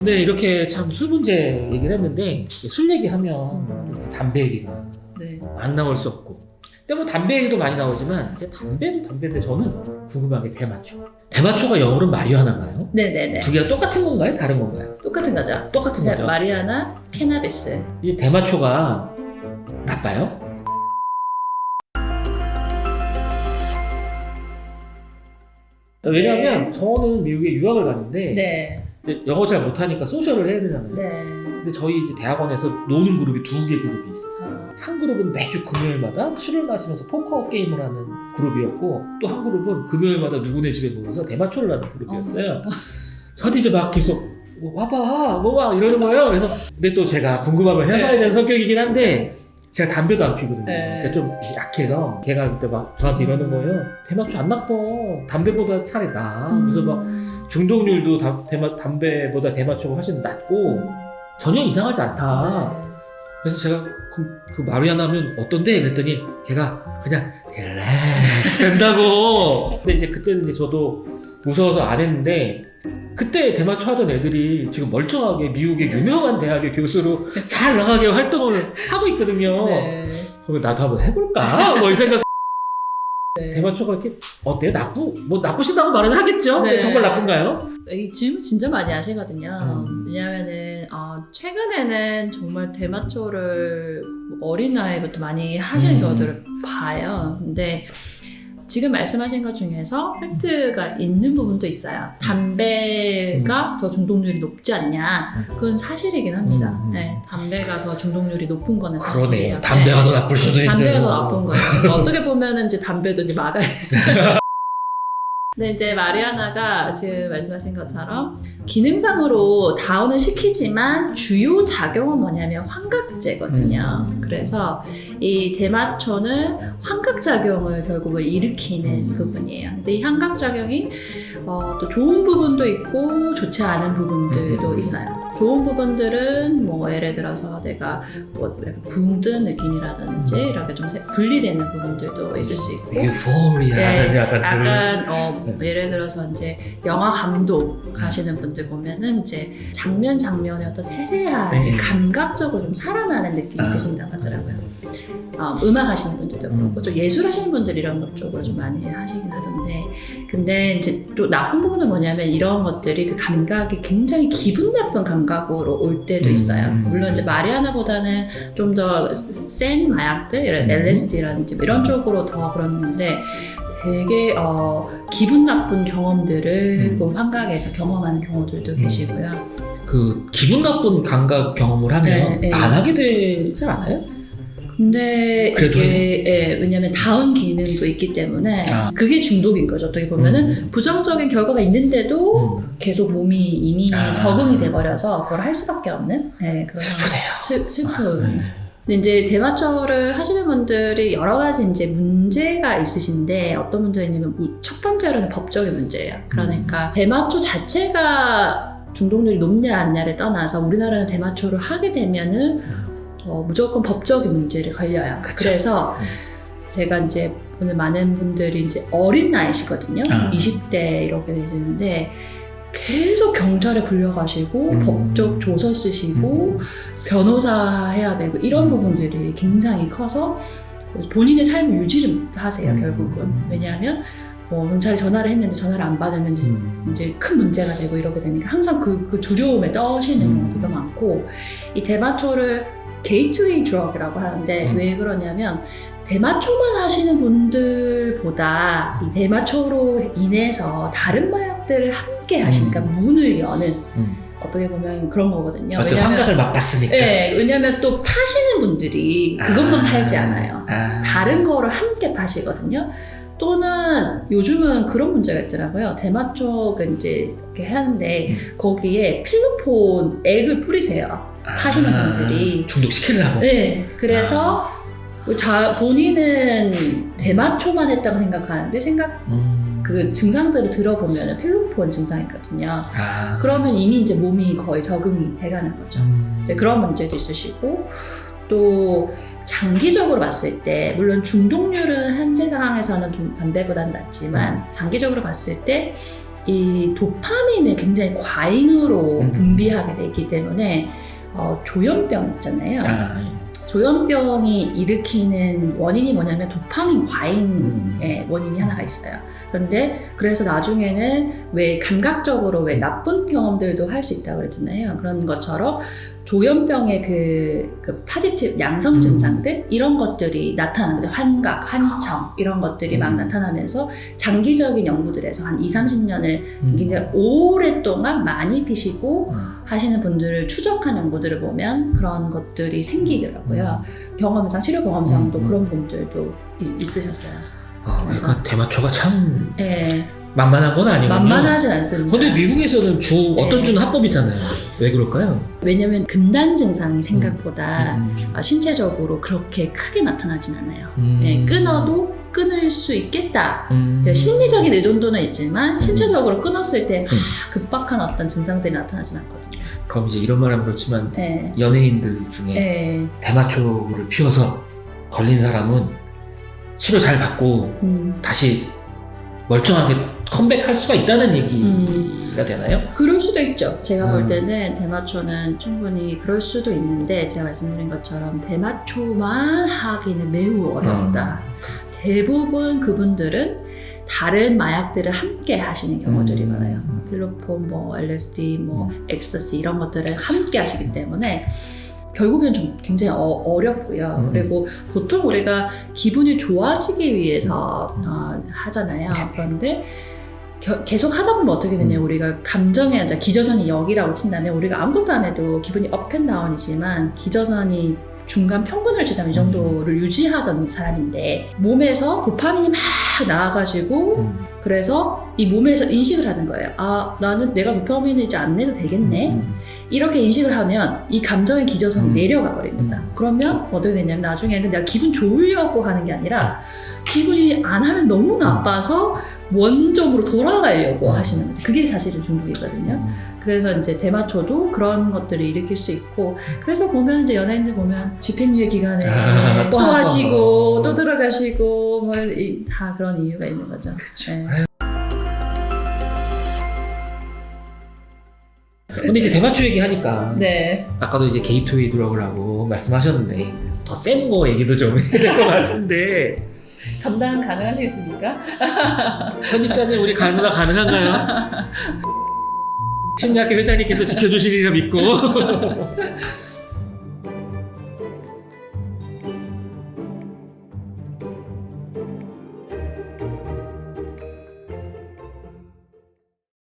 네, 이렇게 참 술 문제 얘기를 했는데 술 얘기하면 이렇게 담배 얘기가 네. 안 나올 수 없고, 근데 뭐 담배 얘기도 많이 나오지만 이제 담배도 담배인데 저는 궁금한 게 대마초. 대마초가 영어로는 마리화나인가요? 네네네. 두 개가 똑같은 건가요? 다른 건가요? 똑같은 거죠. 똑같은 거죠. 마리아나 캐나비스. 이제 대마초가 나빠요? 왜냐하면 저는 미국에 유학을 갔는데 네. 이제 영어 잘 못하니까 소셜을 해야 되잖아요. 네. 근데 저희 이제 대학원에서 노는 그룹이 두 개 그룹이 있었어요. 한 그룹은 매주 금요일마다 술을 마시면서 포커 게임을 하는 그룹이었고, 또 한 그룹은 금요일마다 누구네 집에 모여서 대마초를 하는 그룹이었어요. 저한테 이제 막 계속 와봐 뭐 이러는 거예요. 그래서 근데 또 제가 궁금함을 해봐야 되는 성격이긴 한데 제가 담배도 안 피거든요. 그러니까 좀 약해서 걔가 그때 막 저한테 이러는 거예요. 대마초 안 나빠. 담배보다 차라리 나아. 그래서 막 중독률도 담배보다 대마초가 훨씬 낮고 전혀 이상하지 않다. 그래서 제가 그 마리아나 하면 어떤데? 그랬더니 걔가 그냥 릴렉스 된다고. 근데 이제 그때는 이제 저도 무서워서 안 했는데, 그때 대마초 하던 애들이 지금 멀쩡하게 미국의 유명한 대학의 교수로 잘 나가게 활동을 하고 있거든요. 네. 그러면 나도 한번 해볼까? 뭐 이 생각. 네. 대마초가 이렇게 어때요? 나쁘신다고 말은 하겠죠? 네. 정말 나쁜가요? 이 질문 진짜 많이 하시거든요. 음. 왜냐하면은 최근에는 정말 대마초를 어린 나이부터 많이 하시는 경우들을 봐요. 근데 지금 말씀하신 것 중에서 팩트가 있는 부분도 있어요. 담배가 더 중독률이 높지 않냐? 그건 사실이긴 합니다. 네, 담배가 더 중독률이 높은 거는 사실이에요. 그러네요. 담배가 더 나쁠 수도 있대요. 담배가 더 나쁜 거예요. 어떻게 보면은 이제 담배도 이제 막아야 근데 이제 마리아나가 지금 말씀하신 것처럼 기능상으로 다운을 시키지만 주요 작용은 뭐냐면 환각제거든요. 그래서 이 대마초는 환각작용을 결국은 일으키는 부분이에요. 근데 이 환각작용이 또 좋은 부분도 있고 좋지 않은 부분들도 있어요. 좋은 부분들은 뭐 예를 들어서 내가 뭐 붕 뜬 느낌이라든지 이렇게 좀 분리되는 부분들도 있을 수 있고, 유포리아. 네, 약간 예를 들어서 이제 영화 감독 하시는 분들 보면은 이제 장면의 어떤 세세한 감각적으로 좀 살아나는 느낌이 드신다고 하더라고요. 음악 하시는 분들도 그렇고 좀 예술 하시는 분들 이런 것 쪽으로 좀 많이 하시긴 하던데, 근데 이제 또 나쁜 부분은 뭐냐면 이런 것들이 그 감각이 굉장히 기분 나쁜 감각으로 올 때도 있어요. 물론 이제 마리아나보다는 좀 더 센 마약들, 이런 LSD라든지 이런 쪽으로 더 그러는데 되게 기분 나쁜 경험들을 그 환각에서 경험하는 경우들도 계시고요. 그 기분 나쁜 감각 경험을 하면 네. 안 하게 되지 않아요? 근데 그래도 이게 왜냐면 다운 기능도 있기 때문에 그게 중독인 거죠. 어떻게 보면은 부정적인 결과가 있는데도 계속 몸이 이미 적응이 돼버려서 그걸 할 수밖에 없는 그런 슬픈. 근데 이제 대마초를 하시는 분들이 여러 가지 이제 문제가 있으신데, 어떤 문제가 있냐면 첫 번째로는 법적인 문제예요. 그러니까 대마초 자체가 중독률이 높냐 않냐를 떠나서 우리나라는 대마초를 하게 되면은 무조건 법적인 문제를 걸려요. 그쵸. 그래서 제가 이제 오늘 많은 분들이 이제 어린 나이시거든요. 20대 이렇게 되시는데 계속 경찰에 불려가시고 법적 조서 쓰시고 변호사 해야 되고 이런 부분들이 굉장히 커서 본인의 삶을 유지를 하세요. 결국은. 왜냐하면 경찰에 전화를 했는데 전화를 안 받으면 이제 큰 문제가 되고 이러게 되니까 항상 그 두려움에 떠시는 경우가 많고, 이 대마초를 게이트웨이 드럭이라고 하는데 왜 그러냐면 대마초만 하시는 분들보다 이 대마초로 인해서 다른 마약들을 함께 하시니까 문을 여는 어떻게 보면 그런 거거든요. 어쨌든 환각을 맛봤으니까. 네, 왜냐면 또 파시는 분들이 그것만 팔지 않아요. 다른 거를 함께 파시거든요. 또는 요즘은 그런 문제가 있더라고요. 대마초가 이제 이렇게 하는데 거기에 필로폰 액을 뿌리세요. 하시는 분들이 중독시키려고. 네, 그래서 본인은 대마초만 했다고 생각하는데 그 증상들을 들어보면 필로폰 증상이거든요. 그러면 이미 이제 몸이 거의 적응이 돼가는 거죠. 이제 그런 문제도 있으시고, 또 장기적으로 봤을 때 물론 중독률은 현재 상황에서는 담배보다는 낮지만 장기적으로 봤을 때 이 도파민을 굉장히 과잉으로 분비하게 되기 때문에 조현병 있잖아요. 조현병이 일으키는 원인이 뭐냐면 도파민 과잉의 원인이 하나가 있어요. 그런데 그래서 나중에는 왜 감각적으로 왜 나쁜 경험들도 할 수 있다고 그랬잖아요. 그런 것처럼 조현병의 그 파지티브 양성 증상들 이런 것들이 나타나는 거죠. 환각, 환청 이런 것들이 막 나타나면서 장기적인 연구들에서 한 20-30년을 굉장히 오랫동안 많이 피시고 하시는 분들을 추적한 연구들을 보면 그런 것들이 생기더라고요. 경험상, 치료 경험상도 그런 분들도 있으셨어요. 그러니까 대마초가 참 네. 만만한 건 아니군요. 만만하진 않습니다. 근데 미국에서는 어떤 주는 합법이잖아요. 왜 그럴까요? 왜냐면 금단 증상이 생각보다 신체적으로 그렇게 크게 나타나진 않아요. 네, 끊어도 끊을 수 있겠다. 심리적인 의존도는 있지만 신체적으로 끊었을 때 막 급박한 어떤 증상들이 나타나진 않거든요. 그럼 이제 이런 말하면 그렇지만 네. 연예인들 중에 네. 대마초를 피워서 걸린 사람은 치료 잘 받고 다시 멀쩡하게 컴백할 수가 있다는 얘기가 되나요? 그럴 수도 있죠. 제가 볼 때는 대마초는 충분히 그럴 수도 있는데 제가 말씀드린 것처럼 대마초만 하기는 매우 어렵다. 대부분 그분들은 다른 마약들을 함께 하시는 경우들이 많아요. 필로폰, 뭐 LSD, 뭐 엑스터시 이런 것들을 함께 하시기 때문에 결국엔 좀 굉장히 어렵고요. 그리고 보통 우리가 기분이 좋아지기 위해서 하잖아요. 그런데 계속 하다 보면 어떻게 되냐면 우리가 감정의 이제 기저선이 여기라고 친다면 우리가 아무것도 안 해도 기분이 업앤다운이지만 기저선이 중간 평균을 치자면 이 정도를 유지하던 사람인데 몸에서 도파민이 막 나와가지고 그래서 이 몸에서 인식을 하는 거예요. 아, 나는 내가 도파민을 이제 안 내도 되겠네. 이렇게 인식을 하면 이 감정의 기저선이 내려가 버립니다. 그러면 어떻게 되냐면 나중에는 내가 기분 좋으려고 하는 게 아니라 기분이 안 하면 너무 나빠서 원점으로 돌아가려고 하시는 거죠. 그게 사실은 중독이거든요. 그래서 이제 대마초도 그런 것들을 일으킬 수 있고, 그래서 보면 이제 연예인들 보면 집행유예 기간에 또 하시고 또 들어가시고 뭐 다 그런 이유가 있는 거죠. 그렇죠. 네. 근데 이제 대마초 얘기하니까 네. 아까도 이제 게이트웨이 드러그라고 말씀하셨는데 더 센 거 얘기도 좀 해야 될 것 같은데 감당 가능하시겠습니까? 편집자님 우리 가능한가요? 심리학회 회장님께서 지켜주시리라 믿고